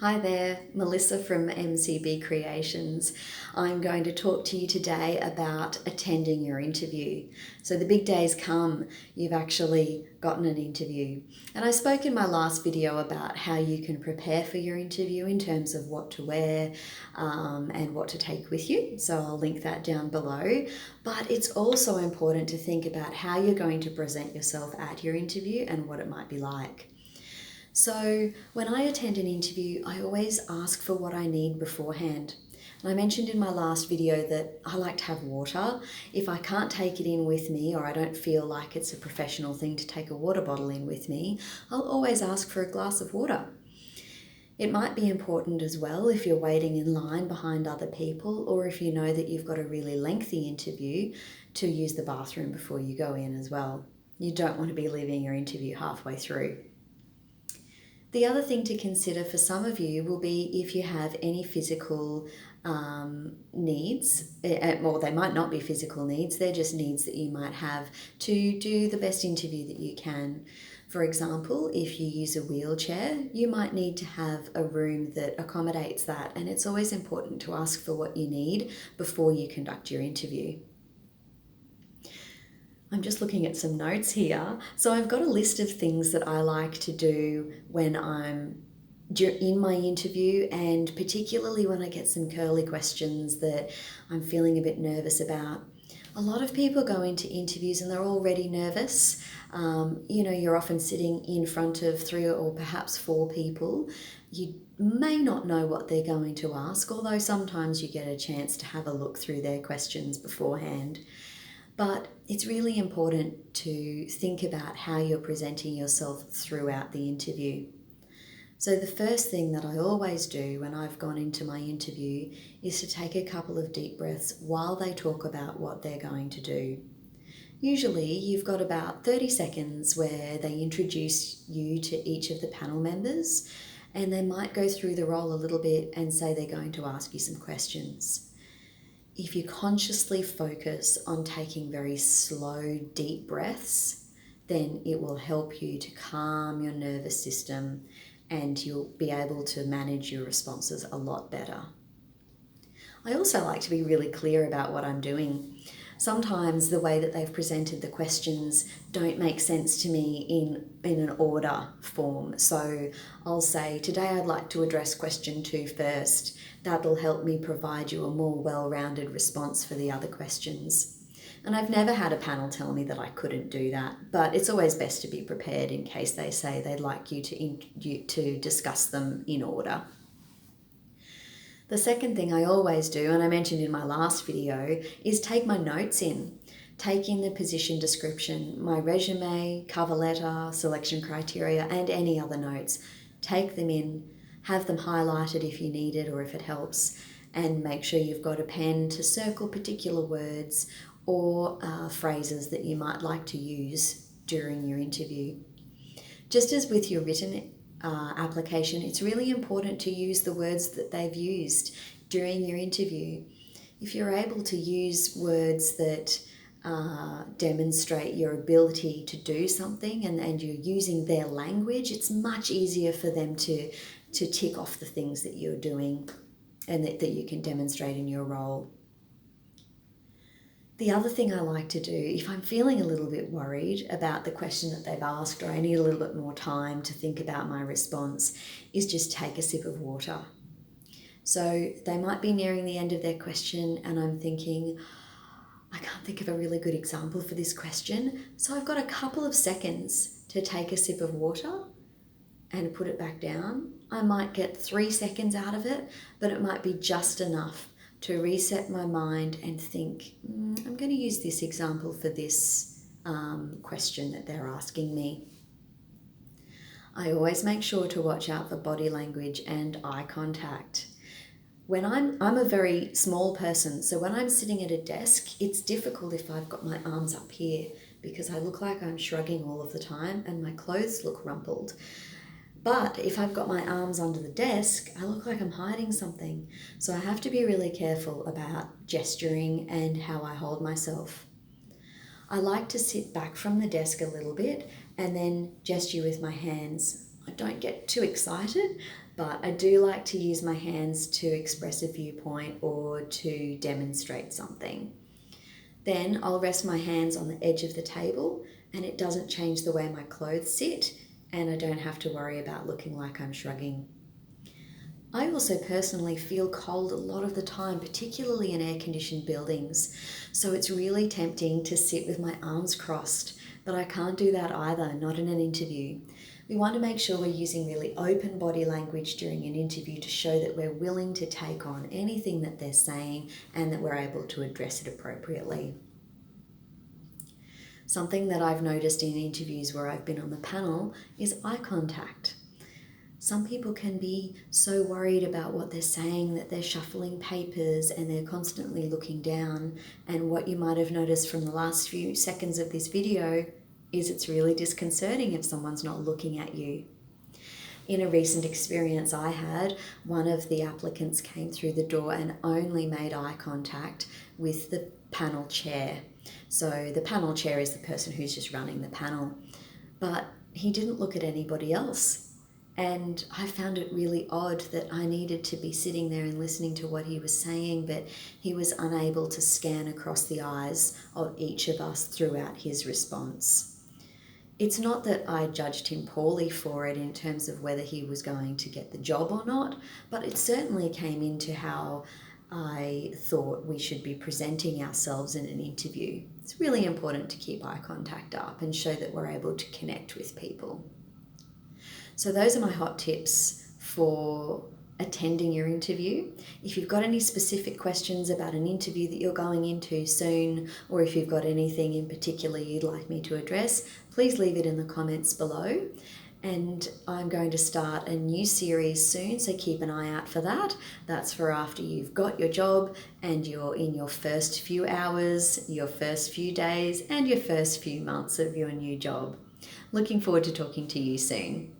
Hi there, Melissa from MCB Creations. I'm going to talk to you today about attending your interview. So the big days come, you've actually gotten an interview. And I spoke in my last video about how you can prepare for your interview in terms of what to wear and what to take with you. So I'll link that down below. But it's also important to think about how you're going to present yourself at your interview and what it might be like. So when I attend an interview, I always ask for what I need beforehand. And I mentioned in my last video that I like to have water. If I can't take it in with me, or I don't feel like it's a professional thing to take a water bottle in with me, I'll always ask for a glass of water. It might be important as well if you're waiting in line behind other people, or if you know that you've got a really lengthy interview, to use the bathroom before you go in as well. You don't want to be leaving your interview halfway through. The other thing to consider for some of you will be if you have any physical needs, or they might not be physical needs, they're just needs that you might have to do the best interview that you can. For example, if you use a wheelchair, you might need to have a room that accommodates that, and it's always important to ask for what you need before you conduct your interview. I'm just looking at some notes here. So I've got a list of things that I like to do when I'm in my interview, and particularly when I get some curly questions that I'm feeling a bit nervous about. A lot of people go into interviews and they're already nervous. You're often sitting in front of 3 or perhaps 4 people. You may not know what they're going to ask, although sometimes you get a chance to have a look through their questions beforehand. But it's really important to think about how you're presenting yourself throughout the interview. So the first thing that I always do when I've gone into my interview is to take a couple of deep breaths while they talk about what they're going to do. Usually you've got about 30 seconds where they introduce you to each of the panel members, and they might go through the role a little bit and say they're going to ask you some questions. If you consciously focus on taking very slow, deep breaths, then it will help you to calm your nervous system and you'll be able to manage your responses a lot better. I also like to be really clear about what I'm doing. Sometimes the way that they've presented the questions don't make sense to me in an order form. So I'll say, today I'd like to address question 2 first. That'll help me provide you a more well-rounded response for the other questions. And I've never had a panel tell me that I couldn't do that, but it's always best to be prepared in case they say they'd like you to discuss them in order. The second thing I always do, and I mentioned in my last video, is take my notes in. Take in the position description, my resume, cover letter, selection criteria, and any other notes. Take them in, have them highlighted if you need it or if it helps, and make sure you've got a pen to circle particular words or phrases that you might like to use during your interview. Just as with your written application, it's really important to use the words that they've used during your interview. If you're able to use words that demonstrate your ability to do something and you're using their language, it's much easier for them to tick off the things that you're doing and that you can demonstrate in your role. The other thing I like to do, if I'm feeling a little bit worried about the question that they've asked, or I need a little bit more time to think about my response, is just take a sip of water. So they might be nearing the end of their question and I'm thinking, I can't think of a really good example for this question. So I've got a couple of seconds to take a sip of water and put it back down. I might get 3 seconds out of it, but it might be just enough to reset my mind and think, I'm going to use this example for this question that they're asking me. I always make sure to watch out for body language and eye contact. When I'm a very small person, so when I'm sitting at a desk, it's difficult if I've got my arms up here because I look like I'm shrugging all of the time and my clothes look rumpled. But if I've got my arms under the desk, I look like I'm hiding something. So I have to be really careful about gesturing and how I hold myself. I like to sit back from the desk a little bit and then gesture with my hands. I don't get too excited. but I do like to use my hands to express a viewpoint or to demonstrate something. Then I'll rest my hands on the edge of the table, and it doesn't change the way my clothes sit, and I don't have to worry about looking like I'm shrugging. I also personally feel cold a lot of the time, particularly in air-conditioned buildings, so it's really tempting to sit with my arms crossed, but I can't do that either, not in an interview. We want to make sure we're using really open body language during an interview to show that we're willing to take on anything that they're saying and that we're able to address it appropriately. Something that I've noticed in interviews where I've been on the panel is eye contact. Some people can be so worried about what they're saying that they're shuffling papers and they're constantly looking down. And what you might have noticed from the last few seconds of this video is it's really disconcerting if someone's not looking at you. In a recent experience I had, one of the applicants came through the door and only made eye contact with the panel chair. So the panel chair is the person who's just running the panel. But he didn't look at anybody else. And I found it really odd that I needed to be sitting there and listening to what he was saying, but he was unable to scan across the eyes of each of us throughout his response. It's not that I judged him poorly for it in terms of whether he was going to get the job or not, but it certainly came into how I thought we should be presenting ourselves in an interview. It's really important to keep eye contact up and show that we're able to connect with people. So those are my hot tips for attending your interview. If you've got any specific questions about an interview that you're going into soon, or if you've got anything in particular you'd like me to address, please leave it in the comments below. And I'm going to start a new series soon, so keep an eye out for that. That's for after you've got your job and you're in your first few hours, your first few days, and your first few months of your new job. Looking forward to talking to you soon.